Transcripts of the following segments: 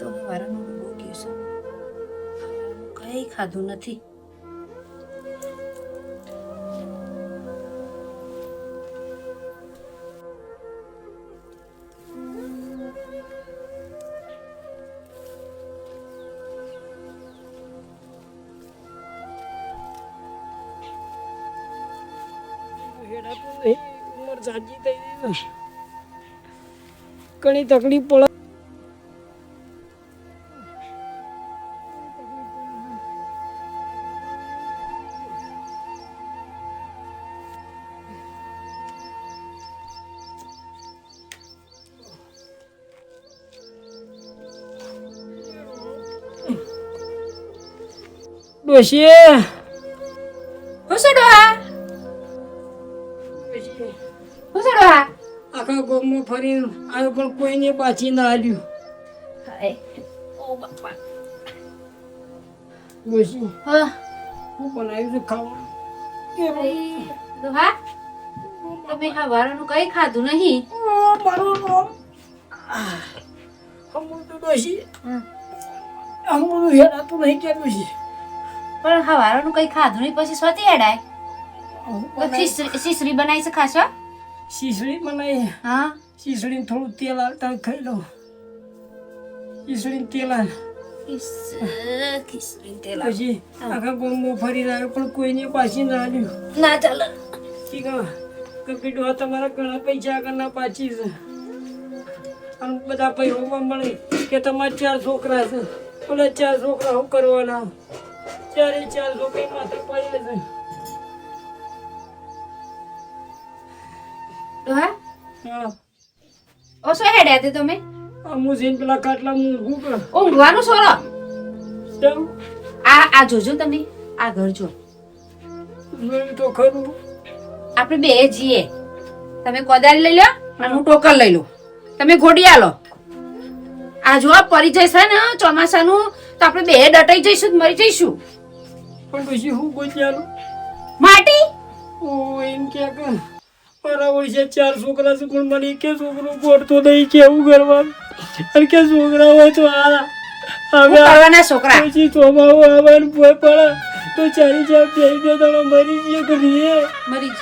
તો વારાનું બહુ ગયું છે, કઈ ખાધું નથી. ઉંમર સાચી થઈ ગઈ, ઘણી તકલીફ પડે. ડોશી આખા ગામમાં ફરીને આવ્યો પણ કોઈને પાછી ના આલ્યું. ડોશી હું બનાવ્યું છે ખાવાનું? તમે આ વારાનું કઈ ખાધું નહીં. ડોશી આમ બધું હેડાતું નહીં કે ડોશી? પણ હા વારાનું કઈ ખાધું નહીં પછી સ્વતી હેડાય. શીશરી બનાવી છે ખાશો? શીસડી બનાવી. હા શીસડીને થોડું તેલ આવતા ખાઈ લઉં. શીસડીને તેલ આલ પછી આખા ગામમાં ફરી રહ્યો પણ કોઈને પાછી ના આવ્યું. ના ચાલે. કીધું તમારા ઘણા પૈસા આગળના પાછી છે અને બધા પૈસા મળે કે તમારા 4 છોકરા છે. બોલે 4 છોકરા શું કરવાના? 4 છોકરી માથે પડે છે. હા હા ઓછો હેડ્યા તે તમે હું જઈને પેલા ખાટલા હું કર ઊંઘવાનું સોરો. કેમ આ જોજો તમે આ ઘર જો. જોયું તો ખરું. આપણે બે જઈએ. તમે કોદાળી લઈ લો અને હું ટોકર લઈ લઉં. તમે ઘોડિયા લો. આ જો પડી જશે ને ચોમાસાનું તો આપણે બે ડટાઈ જઈશું મરી જઈશું. પણ પછી હું ગોત્યાનું માટી ઓ એમ કે મારા ઓળશે 4 છોકરા છે પણ મને કે છોકરો ગોઠતો નહીં. કેવું કરવાનું? અને કે છોકરા હોય તો કરવાના છોકરા પછી ચોમાવું આવવાનું ભય પડે તો 4 મરી જઈએ કરીએ. મરી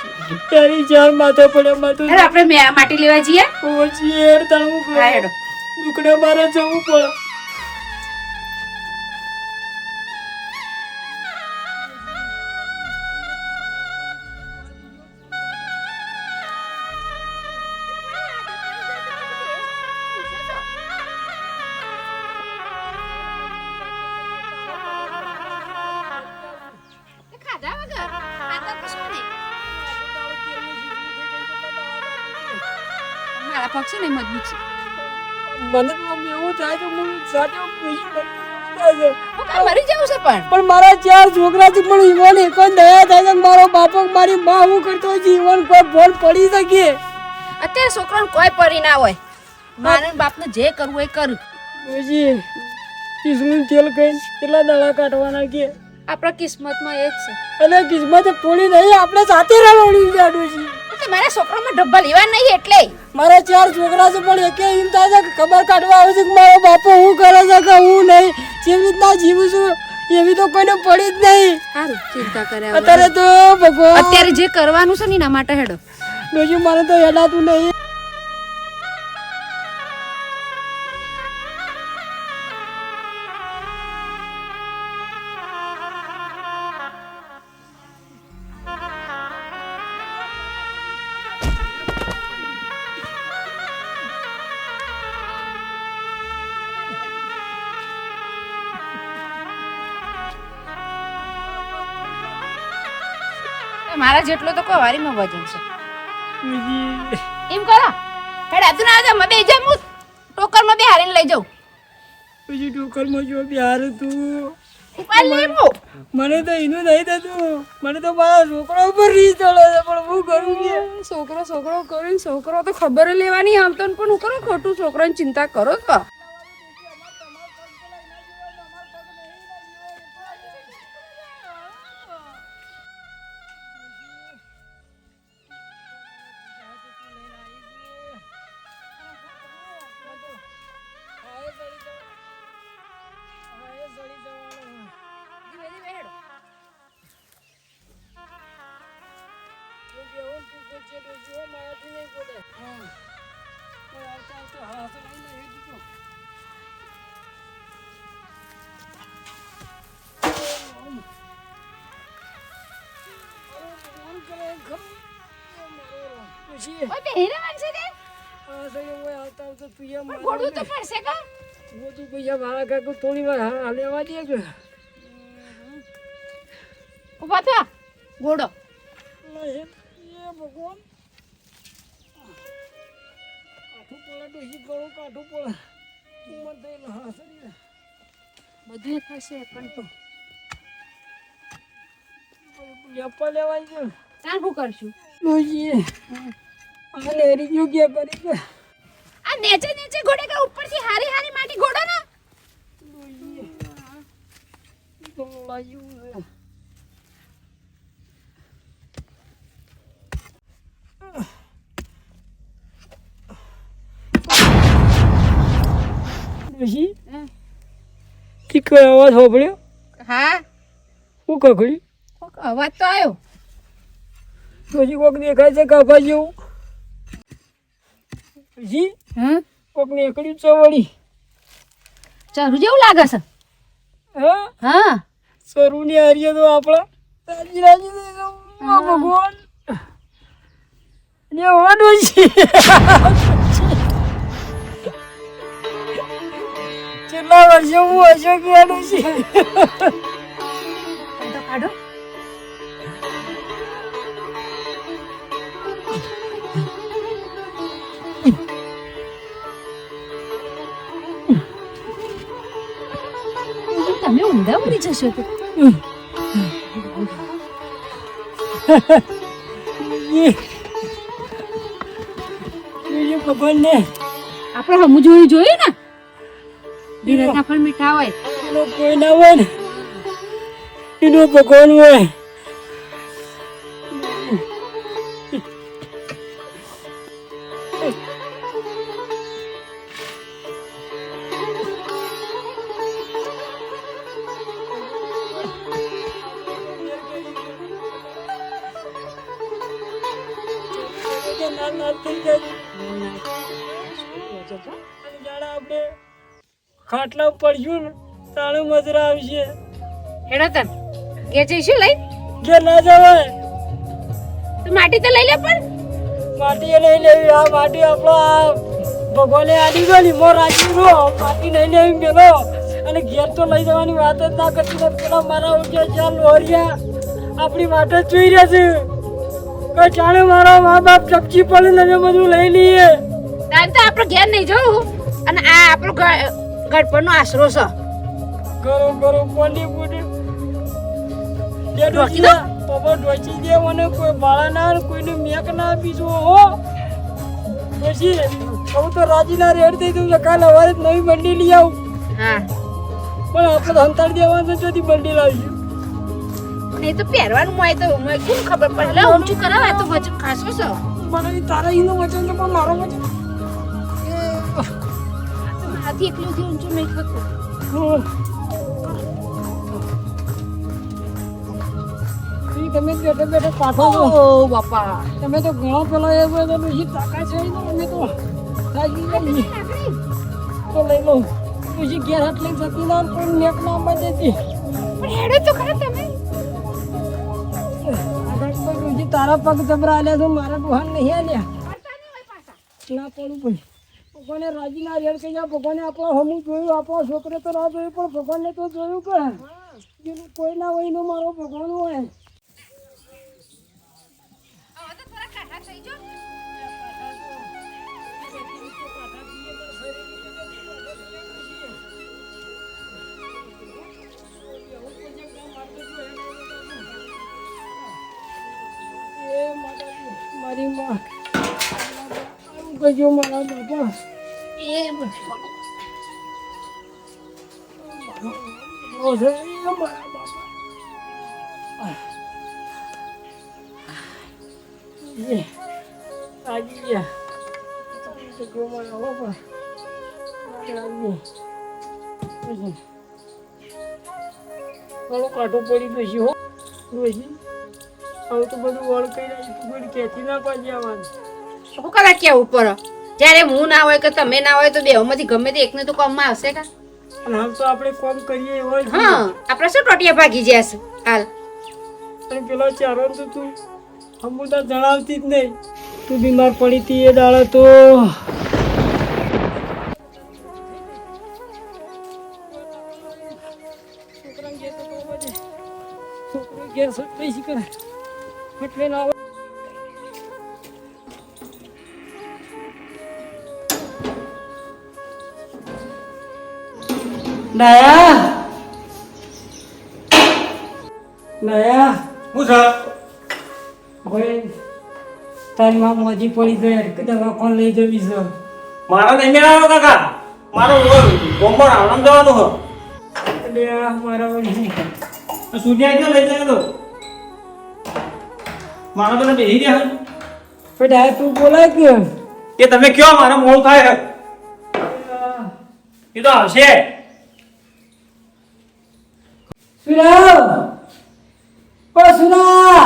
જઈએ 4 માથે પડે માથે આપણે માટી લેવા જઈએ. પછી દુકડે મારે જવું પડે. પક્ષ ને મજબૂત છે. મને તો એવું થાય તો હું સાથે મરી જવું છે પણ મારા 4 છોકરા છે પણ ઈવન એક જ દયા થાય છે. મારો બાપો મારી માં હું કરતો જીવન કોઈ ફોન પડી શકે. અત્યારે છોકરાને કોઈ પડી ના હોય. મારા બાપને જે કરવું એ કર. પછી કિસ્મત તેલ કઈ કેટલા દાડા કાઢવાના કે આપણા કિસ્મતમાં એ જ છે. અને કિસ્મત પૂરી નહીં આપણે સાથે રળવડી જાડું છે. મારા છોકરામાં ડબ્બા લેવા નહીં એટલે મારા 4 છોકરા છે પણ એકે એમ થાય છે કે ખબર કાઢવા આવે છે કે મારો બાપો હું કરે છે કે હું નહીં. જેવી રીતના જીવું છું એવી તો કોઈને પડી જ નહીં. સારું ચિંતા કરે. અત્યારે તો ભગવાન અત્યારે જે કરવાનું છે ને એના માટે હેડો. બીજું મને તો હેડાતું નહીં. મારા જેટલો તો કવારીમાં વજન છે. એમ કરો હેડ આતું ના આવે બે જા હું ટોકરમાં બે હારીને લઈ જાઉં. બીજી ટોકરમાં જો બિહાર તું મને તો એનું નહીં થતું. મને તો મારા છોકરા ઉપર રીસ ચડે છે પણ હું કરું કે છોકરો કરીને છોકરો તો ખબર લેવાની આમ તો પણ હું કરો ખોટું છોકરાની ચિંતા કરો તો. ડોશી ઓય બેહીને વાંચે રે આ સહી ઓય આવતા આવતા તું એમ પણ ઘોડું તો પડશે કા મોટું પૈસા મારા કાકુ થોડી વાર લેવા દે કે ઉભા થા ઘોડો એ ભગવાન કાઠું પડે ડોશી ગળું કાઠું પડે ઉંમર થઈને હા સરી બધું થશે પણ તો યપ્પા લેવાય છે તાર શું કરશું ડોશી આ લેરી ગયો ગયા કરી કે આ નીચે નીચે ઘોડે કા ઉપરથી હારી હારી માટી ઘોડો ને ડોશી તો લાગ્યું છે ડોશી ઠીક અવાજ સાંભળ્યો હા શું કકડી અવાજ તો આવ્યો ડોશી કોક દેખાય છે કાપા જેવું ડોશી હા કોક નીકળ્યું ચવડી ચારું જેવું લાગે છે હા હા સરુની હારીએ તો આપણા રાજી રાજી થઈ જાઉં ભગવાન ને હવા ડોશી કેટલા વર્ષે હું હશે કે ડોશી તો કાઢો તમે ઊંધા ઉડી જશો તો ભગવાન ને આપણે હમું જોયું ને ધીરજના ફળ મીઠા હોય એનો કોઈ ના હોય ને એનો ભગવાન હોય ખાટલા પડ્યું ને તાણે મજરા આવશે હેડો તન ઘેર જઈશું લઈ ઘેર ના જવાય તો માટી તો લઈ લે પણ માટી નહીં લેવી આ માટી આપણો આ ભગવાને આલી ગયેલી મોર રાજી રો માટી નહીં લેવી મેલો અને ઘેર તો લઈ જવાની વાત જ ના કરતી ને પેલા મારા ઉઠ્યા ચાલ લોરિયા આપણી માટે જ જોઈ રહ્યા છે કે જાણે મારા મા બાપ ચપચી પડે ને અમે બધું લઈ લઈએ તાન તો આપણે ઘેર નહીં જવું અને આ આપણો ગઢપણનો આશરો છે કરો કરો કોની બુડી દે ઢોકી ડોકી પપ્પા ઢોચી દે મને કોઈ બાળા ના કોઈને મેક ના બીજો હો પછી કહું તો રાજીના રેડ થઈ તું કાલ સવારે નવી બંડી લઈ આવું હા પણ આપણે હંતાડી દેવાનું તો જતી બંડી લાવીશું નહીં તો પહેરવાનું હોય તો મને કોણ ખબર પડે લે ઊંચું કરાવે તો વજન ખાસો છે મને તારા એનું વચન છે પણ મારો વચન મારાથી એટલું ઊંચું નહીં થતું તમે બેઠે બેઠે પાઠો છો ઓ બાપા તમે તો ઘણો પેલા એ બધો પછી તાકાત છે ને અમે તો થાકી ગઈ તો લઈ લો પછી ઘેર હાથ લઈ જતી ના કોઈ નેક ના બજેતી પણ હેડો તો ખરા તમે આગળ કોઈ પછી તારા પગ જબરા આલ્યા તો મારા ડોહાન નહીં આલ્યા પડતા નહીં હોય પાછા ના પડું ભાઈ ભગવાને રાજી ના રેડ કહી ભગવાને આપણો હમું જોયું આપણો છોકરે તો ના જોયું પણ ભગવાનને તો જોયું કે જેનું કોઈ ના હોય એનો મારો ભગવાન હોય હવે તો થોડા કાઢા થઈ જો મારી માં કહેજો મારા બાપા એ બધું મારા બાપા આવી ગયા કહેજો મારા બાપા થોડું કાઢું પડી બેસી હો રોજી હવે તો બધું વળ કરી રહી તું કોઈ ક્યાંથી ના પાછી આવવાનું શું કરા કેવું પડે જ્યારે હું ના હોય કે તમે ના હોય તો બેમાંથી ગમે તે એકને તો કામમાં આવશે કા અને હાલ તો આપણે કોમ કરીએ એવો જ હા આપણે શું ટોટિયા ભાગી જશે હાલ અને પેલો ચારો તો તું હમુદા જણાવતી જ નહીં તું બીમાર પડી હતી એ દાડા તો છોકરો ઘેર સત્તાઈ શી કરે એટલે ના આવે. નાયા નાયા હું છે ભાઈ તારી માં મોજી પડી જાય કે દવાખાને લઈ જવી છે. મારા નહીં મેળાવો કાકા મારો ગોમ્બર આરામ જવાનું હો એટલે આ મારા વળી સૂર્યા ક્યાં લઈ જાય તો મારા તને બેહી ગયા બેટા તું બોલાય કે એ તમે કયો મારા મોડ થાય એ તો આવશે સુરા ઓ સુરા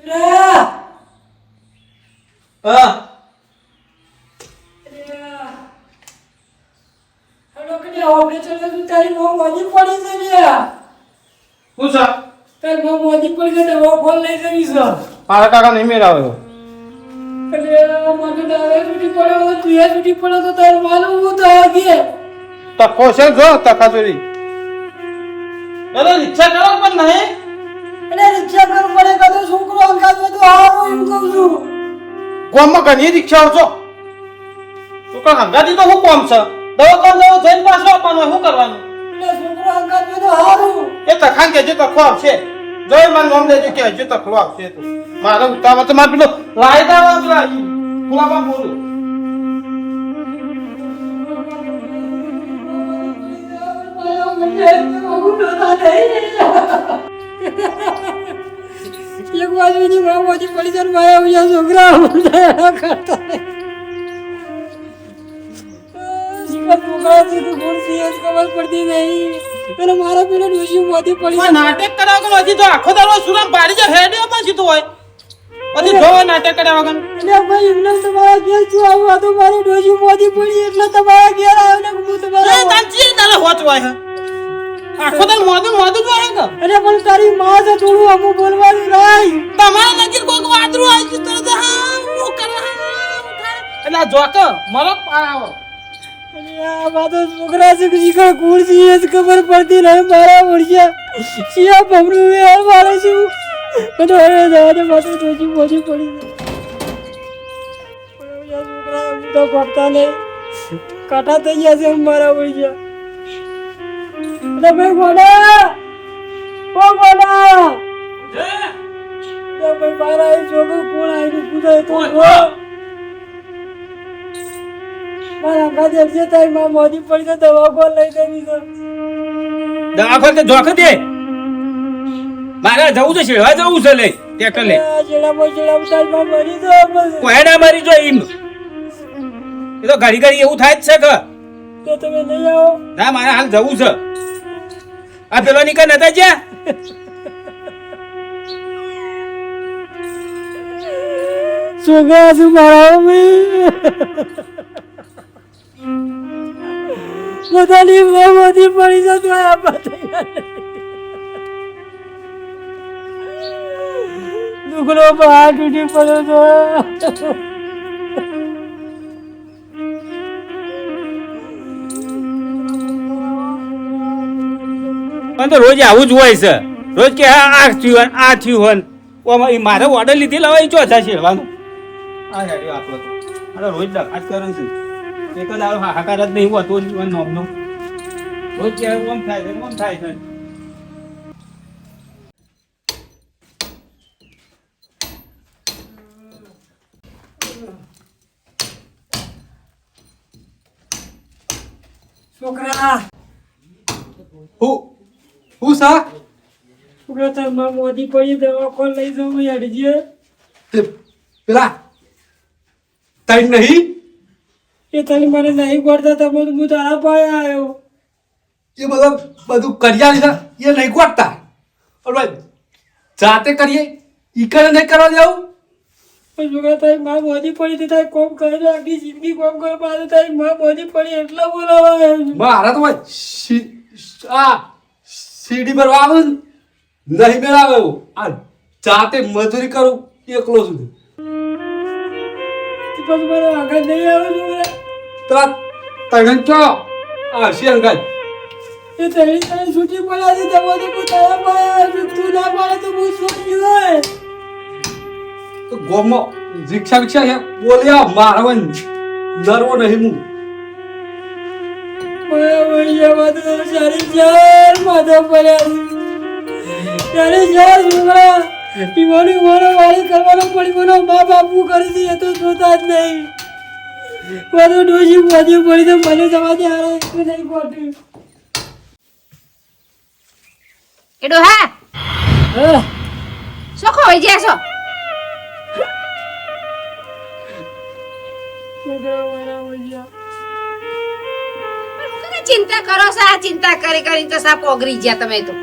સુરા હા હલો કે ઓપરેશન તો તારી માં મોજી પડી છે ને હું છે તારી માં મોજી પડી છે દવાખાને લઈ જવી છે. મારા કાકા નહીં મેળાવે એટલે મને દાદા છૂટી પડ્યો તું એ છૂટી પડ્યો તો તારું માનું હું તો આગે તકો છે જો તકા ચોરી અરે રિક્ષા કરો પણ નહીં એટલે રિક્ષા પર પડે કાતો છોકરો અંગાત તો આવો એમ કહું છું. ગામમાં ઘણી રિક્ષાઓ છો છોકરા હંગાતી તો હું કોમ છે દવાખાને જવું જઈને પાછો આપવાનું શું કરવાનું એટલે છોકરો અંગાત તો હારું એ તખાન કે જે તખો આપશે જોઈ મને નામ દેજો કે હજુ તખલો આપશે તો મારે ઉતાવળ તો મારે પેલો લાયદા વાપરા ફુલાબા બોલું એક બાજુની મોજી પડી જાય મારા બીજા છોકરા કરતા ખબર પડતી નહીં અને મારા પેલો ડોશી મોતી પડી નાટક કરાવ કે હજી તો આખો દાડો સુરામ પાડી જાય હેડ્યો પછી તો હોય પછી જો નાટક કર્યા વગર એટલે ભાઈ એમને તમારા ઘેર શું આવ્યું હતું મારી ડોશી મોતી પડી એટલે તમારા ઘેર આવ્યો ને હું તમારા તાંચી દાડો હોચવાય હે આખો દાડો મોદું મોદું જ હોય કે અરે પણ તારી માં છે થોડું અમુક બોલવાનું નહીં તમારા નજીક કોઈક વાદરું આવી ગયું તરત હા હું કરે એટલે આ જોક મરક પાડો આ બાતો છોકરા છે કે શીખા કુરસી એ જ ખબર પડતી નહીં મારા વર્ષે શિયા ભમરું એ મારે શું બધું હવે જવાને માથે ડોશી મોતી પડી જાય છોકરા એમ તો પડતા નહીં કાંટા થઈ ગયા છે મારા વર્ષે ભાઈ ગોડા ઓ ગોડા ભાઈ મારા એ છોકરો કોણ આવીને પૂછાય તો મારા ગાજે જે તારી માં મોદી પડી તો દવા કોણ લઈ દેવી છે દવાખાને જોખ દે મારે જવું છે શેવા જવું છે લે ટેકર લે જેડા તારી માં મરી તો કોયડા મારી જો એમ એ તો ઘડી ઘડી એવું થાય જ છે કે તો તમે નહીં આવો ના મારે હાલ જવું છે આ પેલો નીકળ નતા જ્યાં છોકરા શું મારા બધાની મોદી પડી જતો આ દુકડો બહાર તૂટી પડ્યો તો પણ તો રોજ આવું જ હોય છે રોજ કે હા આ થયું આ થયું હોય મારે ઓર્ડર લીધેલા હોય ચો થશે શેરવાનું આ હેડ્યો આપણો તો અરે રોજ દખાત કરે છે એક જ આવો હાહાકાર જ નહીં હોતો નોમનો રોજ કે ઓમ થાય છે ઓમ થાય છે છોકરા હું સા છોકરા તારમાં મોદી પડી દવા કોણ લઈ જવું યાર તે પેલા તાઈ નહીં એ તને મને નહીં ગોળતા તમે હું તારા પાસે આવ્યો એ બધું કર્યા લીધા એ નહીં ગોટતા બરાબર જાતે કરીએ ઈ કરે નહીં કરવા દેવું પણ છોકરા તારી માં મોદી પડી તો તારી કોમ કરે આખી જિંદગી કોમ કરે પાછું તારી માં મોદી પડી એટલા બોલાવા આવ્યો મારા તો ભાઈ સીડી પર આવે ને નહીં મેળાવે એવું આ જાતે મજૂરી કરું એકલો સુધી પછી મને આગળ નહીં આવે છોકરા. તો તને ચો આ હસી અંગત એ તળી તળી છૂટી પડ્યા છે તમારે હું તળા પાડ્યા છું. તું ના પાડે તો હું છોડી હોય. તો ગોમો રિક્ષા વિક્ષા હે બોલ્યા મારવન નરવો નહીં હું સારી ચાર માથા પડ્યા સારી ચાર છોકરા પીવાનું વાળી કરવાનો પડી મને મા બાપુ કરી દે એ તો જોતા જ નહીં. બધું ડોસી પહોંચી પડી તો મને જવાથી હારે નહીં પહોંચ્યું. એ ડોહા હા શું ખોઈ જ્યા છો? છોકરા મારા વૈયા તમે ચિંતા કરો છો? આ ચિંતા કરી કરી તો સાપ ઓગરી ગયા તમે તો.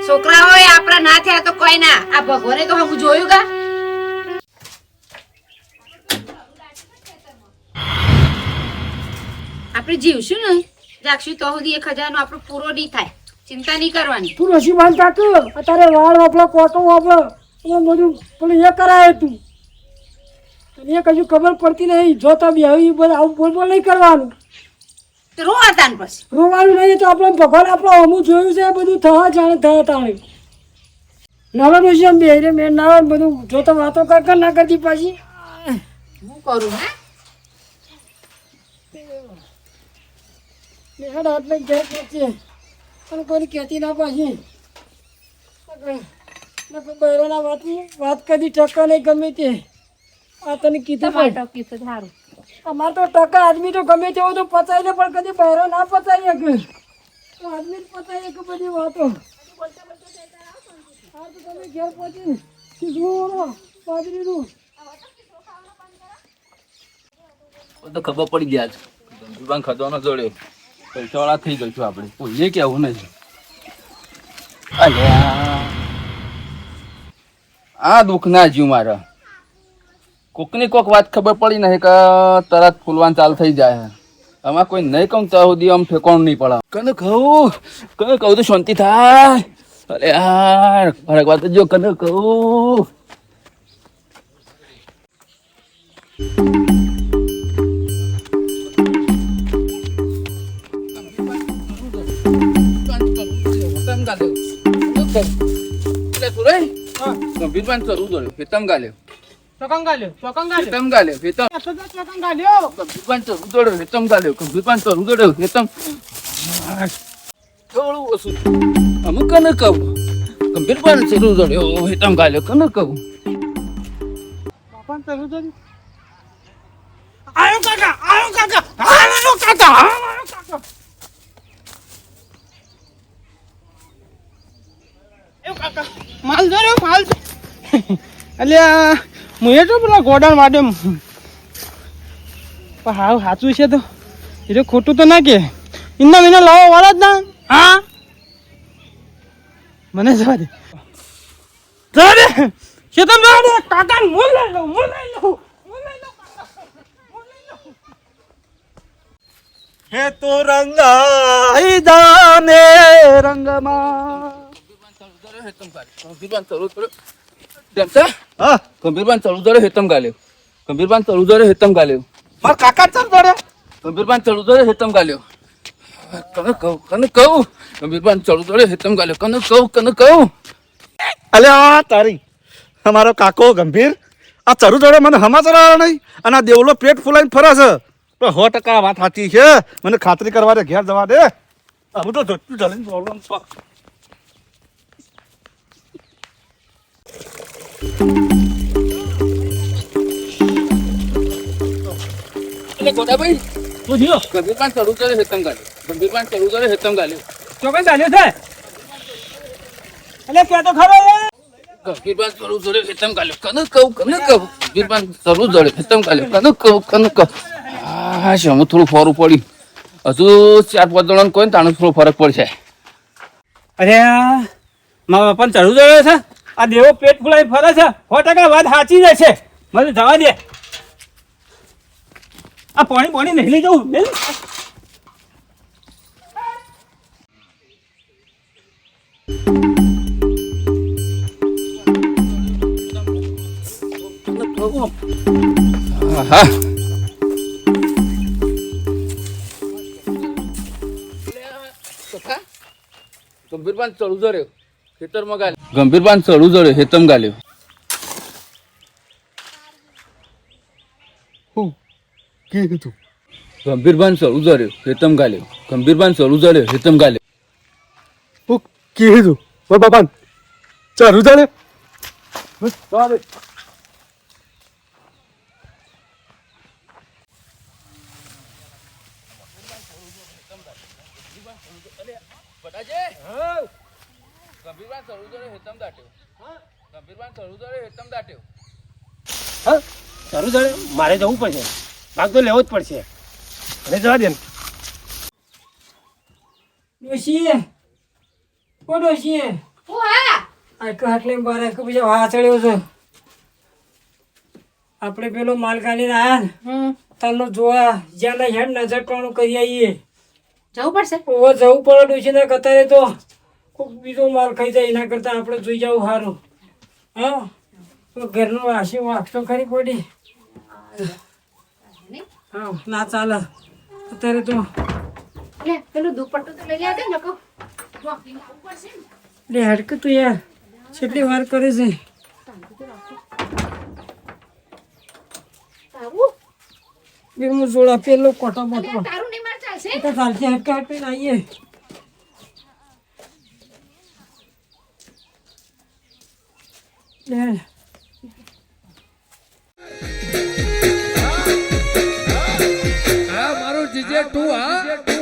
છોકરા હોય આપણા ના થયા તો કોઈ ના. આ ભગવાને તો હું જોયું કા. આપણે જીવશું ને જાગશું તો સુધી 1000 નો આપણો પૂરો નહીં થાય. ચિંતા નહીં કરવાની. તું રસી બાંધ કાકુ અત્યારે વાળ વાપરો કોટો વાપરો એ બધું પેલું એ કરાય તું તને કશું ખબર પડતી નહીં. જો તમે આવી બધું આવું બોલ બોલ નહીં કરવાનું. તો રોવાતા ને પછી રોવાનું નહીં તો આપણે ભગવાન આપણો અમુક જોયું છે એ બધું થવા જાણે થયા તાણે નવાનું છે બે મેં ના બધું જો તો વાતો કર ના કરતી પાછી હું કરું હે મેં હાથ લઈ જાય પછી અને કોઈ કહેતી ના પાછી બહેરોના વાત કદી ટકા નહીં ગમે તે આ તને કીધું પણ અમારે તો ટકા આદમી તો ગમે તેવો તો પચાય ને પણ કદી બહેરો ના પચાય કે આદમી જ પચાય કે બધી વાતો હા તો તમે ઘેર પહોંચીને કીધું બાજરીનું તો ખબર પડી ગયા છે દુકાન ખતવાનો જોડ્યો પૈસાવાળા થઈ ગઈ છું આપણે કોઈને કેવું નહીં. અલ્યા આ દુઃખ ના જ્યું મારા કોકની કોક વાત ખબર પડી નહીં કે તરત ફૂલવાન ચાલુ થઈ જાય. આમાં કોઈ નહીં કહું ત્યાં સુધી આમ ઠેકાણું નહીં પડે. કને કહું તો શાંતિ થાય. અરે યાર ફરક વાત જો કને કહું ગંભીર પાન ચડવું જોડે ફેતમ ગાલ્યો ફેતમ ગાલ્યો ફેતમ ગંભીર પાન ચડવું જોડે ફેતમ ગાલ્યો ગંભીર પાન ચડવું જોડે ફેતમ થોડું ઓછું અમુક કને કહું ગંભીર પાન ચડવું જોડે ફેતમ ગાલ્યો કને કહું આયો કાકા આયો કાકા આયો કાકા માલ જો રે માલ અલ્યા મુએ તો પેલા ગોડાણ વાડે પણ હાવ સાચું છે તો એ ખોટું તો ના કે ઇન્ના વિના લાવો વાળા જ ના. હા મને જવા દે જવા દે છે તો જવા દે કાકા મોલ લઈ લો હે તો રંગાઈ દાને રંગમાં ગંભીર પાન ચડવું જોડે હા ગંભીર પાન ચડવું જોડે હેતમ ગાલ્યો ગંભીર પાન ચડવું જોડે હેતમ ગાલ્યો માર કાકા ચાલ જોડે ગંભીર પાન ચડવું જોડે હેતમ ગાલ્યો કને કહું ગંભીર પાન ચડવું જોડે હેતમ ગાલ્યો કને કહું અલ્યા તારી અમારો કાકો ગંભીર આ ચરું જોડે મને સમાચાર આવ્યા નહીં અને આ દેવલો પેટ ફૂલાઈને ફરે છે તો 100% વાત સાચી છે. મને ખાતરી કરવા દે ઘેર જવા દે. હું તો જોતું જલીને પ્રોબ્લેમ ગોડાભાઈ ગંભીર પાન ચડવું જોડે હેતમ ગાલ્યો ગંભીર પાન ચડવું જોડે હેતમ ગાલ્યો ચોકન ચાલ્યો છે એટલે કે તો ખરો ગંભીર પાન ચડવું જોડે હેતમ ગાલ્યો કને કહું ગંભીર પાન ચડવું જોડે હેતમ ગાલ્યો કને કહું હા છે હું થોડું ફોરું પડ્યું હજુ 4-5 જણાને કોઈ તાણે થોડો ફરક પડશે. અરે મારા બાપાને ચડવું જોડે છે આ દેવો પેટ ફૂલાઈ ફરે છે 100% વાત સાચી જ છે. મને જવા દે આ પાણી નહીં લઈ જવું બેન. ગંભીરબાન ચડું જો રહ્યો ખેતરમાં ગાલ્યો ગંભીરબાન ચડું જો રહ્યો હેતમ ગાલ્યો હું કીધું તું ગંભીરબાન ચડું જો રહ્યો હેતમ ગાલ્યો ગંભીરબાન ચડું જો રહ્યો હેતમ ગાલ્યો હું કીધું બાપા ચાલુ ચાલે ચાલે ગંભીરબાન ચડું જો રહ્યો હેતમ દાટ્યો ગંભીરબાન ચડું જો રહ્યો હેતમ દાટ્યો હા સારું ચાલે મારે જવું પડશે ભાગ તો લેવો જ પડશે અને જવા દે ડોશી ઓ ડોશી હું હા આ હાટલે બારે બીજા વાહ ચડ્યો છે આપણે પેલો માલ કાઢીને આયા ને તને જોવા જ્યાં હેડ નજર ટોણું કરી આવીએ જવું પડશે ઓવો જવું પડે ડોશીને કતારે તો કોઈક બીજો માલ ખાઈ જાય એના કરતાં આપણે જોઈ જવું સારું હા તો ઘરનો વાસી વાગતો ખરી પડી હા ના ચાલે અત્યારે તો લે પેલું દુપટ્ટું તો લઈ લે દે નકો વોકિંગ આવવું પડશે ને. લે હડક તું યાર કેટલી વાર કરે છે તારું બે હું જોડા પેલો કોટો અરે, બોટો તારું નહીં માર ચાલશે તો ચાલશે હટકા હટકીને આવીએ લે આ મારું જીજે તું હા